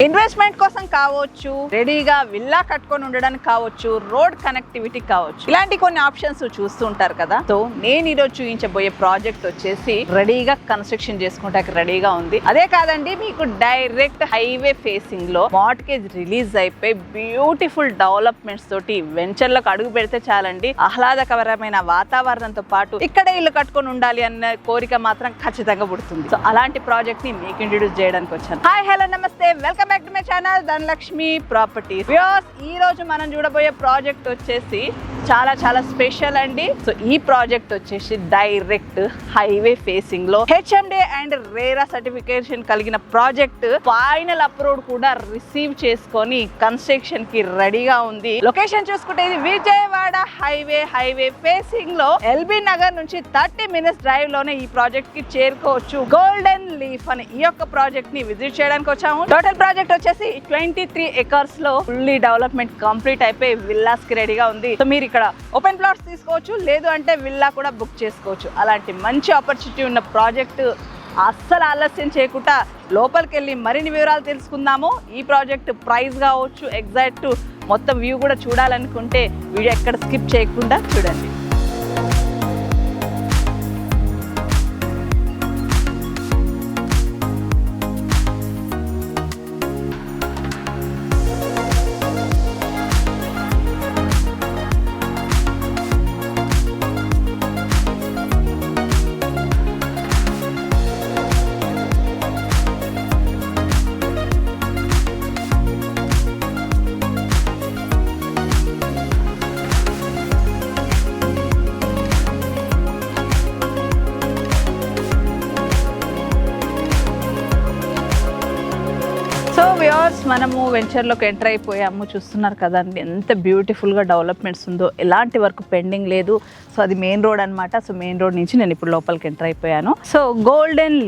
Investment కోసం కావచ్చు, రెడీగా విల్లా కట్టుకొని ఉండడానికి కావచ్చు, రోడ్ కనెక్టివిటీ కావచ్చు, ఇలాంటి కొన్ని ఆప్షన్స్ చూస్తూ ఉంటారు కదా. సో నేను ఈరోజు చూపించబోయే ప్రాజెక్ట్ వచ్చేసి రెడీగా కన్స్ట్రక్షన్ చేసుకుంటానికి రెడీగా ఉంది. అదే కాదండి, మీకు డైరెక్ట్ హైవే ఫేసింగ్ లో మార్ట్గేజ్ రిలీజ్ అయిపోయి బ్యూటిఫుల్ డెవలప్మెంట్స్ తోటి వెంచర్లకు అడుగు పెడితే చాలండి, ఆహ్లాదకరమైన వాతావరణంతో పాటు ఇక్కడే ఇల్లు కట్టుకొని ఉండాలి అన్న కోరిక మాత్రం ఖచ్చితంగా పుడుతుంది. సో అలాంటి ప్రాజెక్ట్ ని మీకు ఇంట్రడ్యూస్ చేయడానికి వచ్చాను. హాయ్ హలో నమస్తే, welcome back to my channel Dhanalakshmi properties. ఈ రోజు మనం చూడబోయే ప్రాజెక్ట్ వచ్చేసి చాలా చాలా స్పెషల్ అండి. సో ఈ ప్రాజెక్ట్ వచ్చేసి డైరెక్ట్ హైవే ఫేసింగ్ లో హెచ్ఎండి అండ్ రేరా సర్టిఫికేషన్ కలిగిన ప్రాజెక్ట్. ఫైనల్ అప్రూవ్ కూడా రిసీవ్ చేసుకొని కన్స్ట్రక్షన్ కి రెడీగా ఉంది. లొకేషన్ చూసుకుంటే ఇది విజయవాడ హైవే ఫేసింగ్ లో ఎల్బీ నగర్ నుంచి 30 minutes డ్రైవ్ లోనే ఈ ప్రాజెక్ట్ కి చేరుకోవచ్చు. గోల్డెన్ లీఫ్ అని ఈ యొక్క ప్రాజెక్ట్ ని విజిట్ చేయడానికి వచ్చాము. టోటల్ ప్రాజెక్ట్ వచ్చేసి 23 acres లో ఫుల్లీ డెవలప్మెంట్ కంప్లీట్ అయిపోయి విల్లాస్ కి రెడీగా ఉంది. సో మీరు ఇక్కడ ఓపెన్ ప్లాట్స్ తీసుకోవచ్చు, లేదు అంటే విల్లా కూడా బుక్ చేసుకోవచ్చు. అలాంటి మంచి ఆపర్చునిటీ ఉన్న ప్రాజెక్ట్ అస్సలు ఆలస్యం చేయకుండా లోపలికి వెళ్ళి మరిన్ని వివరాలు తెలుసుకుందాము. ఈ ప్రాజెక్ట్ ప్రైస్ కావచ్చు, ఎగ్జాక్ట్ మొత్తం వ్యూ కూడా చూడాలనుకుంటే వీడియో ఎక్కడ స్కిప్ చేయకుండా చూడండి. సో వ్యూవర్స్, మనము వెంచర్లోకి ఎంటర్ అయిపోయాము. చూస్తున్నారు కదండి ఎంత బ్యూటిఫుల్గా డెవలప్మెంట్స్ ఉందో, ఎలాంటి వర్క్ పెండింగ్ లేదు. సో అది మెయిన్ రోడ్ అనమాట. సో మెయిన్ రోడ్ నుంచి నేను ఇప్పుడు లోపలికి ఎంటర్ అయిపోయాను. సో గోల్డెన్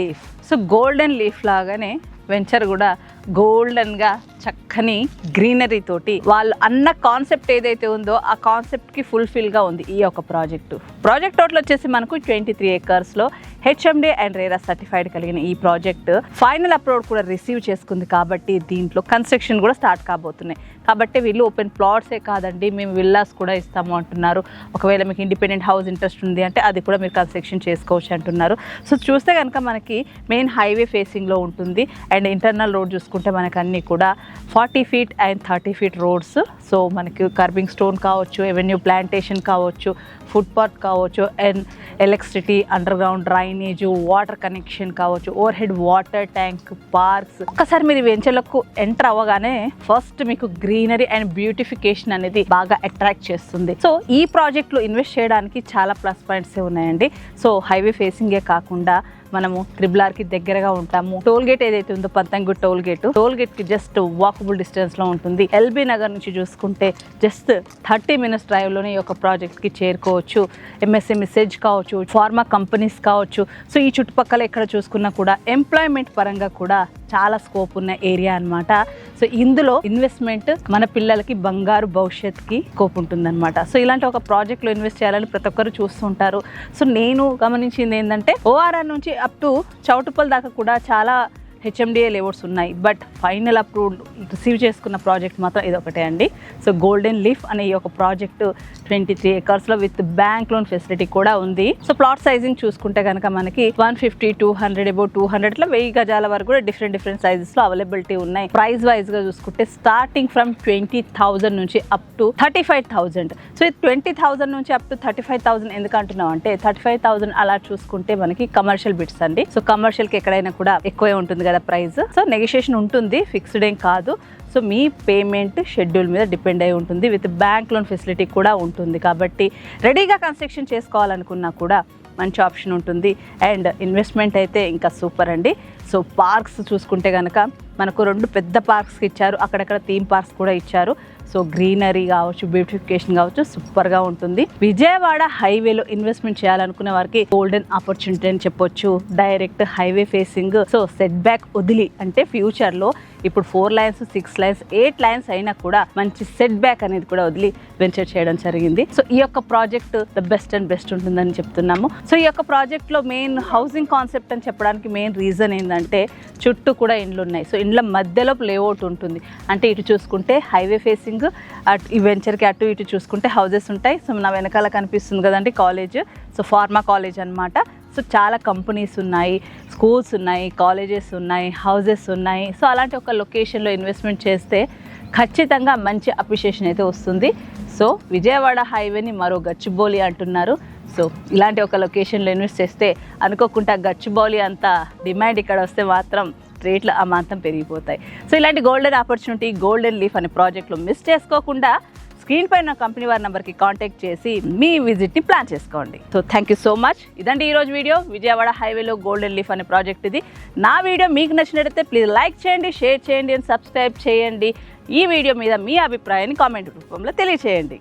లీఫ్ లాగానే వెంచర్ కూడా గోల్డెన్గా చక్కని గ్రీనరీ తోటి వాళ్ళు అన్న కాన్సెప్ట్ ఏదైతే ఉందో ఆ కాన్సెప్ట్కి ఫుల్ఫిల్గా ఉంది ఈ యొక్క ప్రాజెక్ట్ టోటల్ వచ్చేసి మనకు 23 acres లో హెచ్ఎండి అండ్ రేరా సర్టిఫైడ్ కలిగిన ఈ ప్రాజెక్ట్ ఫైనల్ అప్రూవ్ కూడా రిసీవ్ చేసుకుంది. కాబట్టి దీంట్లో కన్స్ట్రక్షన్ కూడా స్టార్ట్ కాబోతున్నాయి. కాబట్టి వీళ్ళు ఓపెన్ ప్లాట్సే కాదండి, మేము విల్లాస్ కూడా ఇస్తాము అంటున్నారు. ఒకవేళ మీకు ఇండిపెండెంట్ హౌస్ ఇంట్రెస్ట్ ఉంది అంటే అది కూడా మీరు కన్స్ట్రక్షన్ చేసుకోవచ్చు అంటున్నారు. సో చూస్తే కనుక మనకి మెయిన్ హైవే ఫేసింగ్లో ఉంటుంది. అండ్ ఇంటర్నల్ రోడ్ చూసుకుంటే మనకు అన్నీ కూడా 40 feet and 30 feet roads. So మనకి కర్బింగ్ స్టోన్ కావచ్చు, ఎవెన్యూ ప్లాంటేషన్ కావచ్చు, ఫుట్పాత్ కావచ్చు, and electricity, under ground drainage, water connection కావచ్చు, overhead water tank, parks. ఒక్కసారి మీరు వెంచర్లకు ఎంటర్ అవ్వగానే ఫస్ట్ మీకు గ్రీనరీ అండ్ బ్యూటిఫికేషన్ అనేది బాగా అట్రాక్ట్ చేస్తుంది. సో ఈ ప్రాజెక్ట్లో ఇన్వెస్ట్ చేయడానికి చాలా ప్లస్ పాయింట్స్ ఉన్నాయండి. సో హైవే ఫేసింగే కాకుండా మనము RRRకి దగ్గరగా ఉంటాము. టోల్ గేట్ ఏదైతే ఉందో పంతంగుడ్ టోల్ గేట్ కి జస్ట్ వాకబుల్ డిస్టెన్స్ లో ఉంటుంది. ఎల్బీ నగర్ నుంచి చూసుకుంటే జస్ట్ 30 minutes డ్రైవ్ లోనే ఈ యొక్క ప్రాజెక్ట్ కి చేరుకోవచ్చు. MSME సెజ్ కావచ్చు, ఫార్మా కంపెనీస్ కావచ్చు. సో ఈ చుట్టుపక్కల ఎక్కడ చూసుకున్నా కూడా ఎంప్లాయ్మెంట్ పరంగా కూడా చాలా స్కోప్ ఉన్న ఏరియా అన్నమాట. సో ఇందులో ఇన్వెస్ట్మెంట్ మన పిల్లలకి బంగారు భవిష్యత్తుకి స్కోప్ ఉంటుందన్నమాట. సో ఇలాంటి ఒక ప్రాజెక్ట్లో ఇన్వెస్ట్ చేయాలని ప్రతి ఒక్కరు చూస్తుంటారు. సో నేను గమనించింది ఏంటంటే ORR నుంచి అప్ టు చౌటుప్పల్ దాకా కూడా చాలా హెచ్ఎండిఏ లేఅవుట్స్ ఉన్నాయి. బట్ ఫైనల్ అప్రూవ్ రిసీవ్ చేసుకున్న ప్రాజెక్ట్ మాత్రం ఇదొకటే అండి. సో గోల్డెన్ లీఫ్ అనే ఈ ఒక ప్రాజెక్టు 23 acres లో విత్ బ్యాంక్ లోన్ ఫెసిలిటీ కూడా ఉంది. సో ప్లాట్ సైజింగ్ చూసుకుంటే కనుక మనకి 150, 200, అబౌట్ 200 ఇట్లా 1000 గజాల వరకు కూడా డిఫరెంట్ సైజెస్ లో అవైలబిలిటీ ఉన్నాయి. ప్రైస్ వైజ్ గా చూసుకుంటే స్టార్టింగ్ ఫ్రమ్ 20,000 నుంచి అప్ టు 35,000. సో 20,000 నుంచి అప్ టు 35,000 ఎందుకు అంటున్నాం అంటే 35,000 అలా చూసుకుంటే మనకి కమర్షియల్ బిట్స్ అండి. సో కమర్షియల్ కి ఎక్కడైనా కూడా ఎక్కువే ఉంటుంది కదా ప్రైస్. సో నెగోషియేషన్ ఉంటుంది, ఫిక్స్డ్ ఏం కాదు. సో మీ పేమెంట్ షెడ్యూల్ మీద డిపెండ్ అయి ఉంటుంది. విత్ బ్యాంక్ లోన్ ఫెసిలిటీ కూడా ఉంటుంది. కాబట్టి రెడీగా కన్స్ట్రక్షన్ చేసుకోవాలనుకున్నా కూడా మంచి ఆప్షన్ ఉంటుంది. అండ్ ఇన్వెస్ట్మెంట్ అయితే ఇంకా సూపర్ అండి. సో పార్క్స్ చూసుకుంటే కనుక మనకు 2 పెద్ద పార్క్స్కి ఇచ్చారు, అక్కడక్కడ థీమ్ పార్క్స్ కూడా ఇచ్చారు. సో గ్రీనరీ కావచ్చు, బ్యూటిఫికేషన్ కావచ్చు, సూపర్గా ఉంటుంది. విజయవాడ హైవేలో ఇన్వెస్ట్మెంట్ చేయాలనుకునే వారికి గోల్డెన్ ఆపర్చునిటీ అని చెప్పొచ్చు. Direct highway facing. So set back వదిలి అంటే ఫ్యూచర్లో ఇప్పుడు 4 lanes, 6 lanes, 8 lanes అయినా కూడా మంచి సెట్ బ్యాక్ అనేది కూడా వదిలి వెంచర్ చేయడం జరిగింది. సో ఈ యొక్క project the best and best ఉంటుందని చెప్తున్నాము. సో ఈ యొక్క ప్రాజెక్ట్లో మెయిన్ హౌసింగ్ కాన్సెప్ట్ అని చెప్పడానికి మెయిన్ రీజన్ ఏంటంటే చుట్టూ కూడా ఇండ్లు ఉన్నాయి. సో ఇండ్ల మధ్యలో లేఅవుట్ ఉంటుంది. అంటే ఇటు చూసుకుంటే హైవే ఫేసింగ్, అటు ఈ వెంచర్కి అటు ఇటు చూసుకుంటే హౌజెస్ ఉంటాయి. సో నా వెనకాల కనిపిస్తుంది కదండి కాలేజ్, సో ఫార్మా కాలేజ్ అనమాట. సో చాలా కంపెనీస్ ఉన్నాయి, స్కూల్స్ ఉన్నాయి, కాలేజెస్ ఉన్నాయి, హౌజెస్ ఉన్నాయి. సో అలాంటి ఒక లొకేషన్లో ఇన్వెస్ట్మెంట్ చేస్తే ఖచ్చితంగా మంచి అప్రిషియేషన్ అయితే వస్తుంది. సో విజయవాడ హైవేని మరో గచ్చిబౌలి అంటున్నారు. సో ఇలాంటి ఒక లొకేషన్లో ఇన్వెస్ట్ చేస్తే అనుకోకుండా గచ్చిబౌలి అంత డిమాండ్ ఇక్కడ వస్తే మాత్రం రేట్లు అమాంతం పెరిగిపోతాయి. సో ఇలాంటి గోల్డెన్ ఆపర్చునిటీ గోల్డెన్ లీఫ్ అనే ప్రాజెక్ట్లో మిస్ చేసుకోకుండా స్క్రీన్ పైన కంపెనీ వారి నెంబర్కి కాంటాక్ట్ చేసి మీ విజిట్ని ప్లాన్ చేసుకోండి. So thank you so much. ఇదండి ఈరోజు వీడియో. విజయవాడ హైవేలో గోల్డెన్ లీఫ్ అనే ప్రాజెక్ట్ ఇది. నా వీడియో మీకు నచ్చినట్లయితే ప్లీజ్ లైక్ చేయండి, షేర్ చేయండి అండ్ సబ్స్క్రైబ్ చేయండి. ఈ వీడియో మీద మీ అభిప్రాయాన్ని కామెంట్ రూపంలో తెలియచేయండి.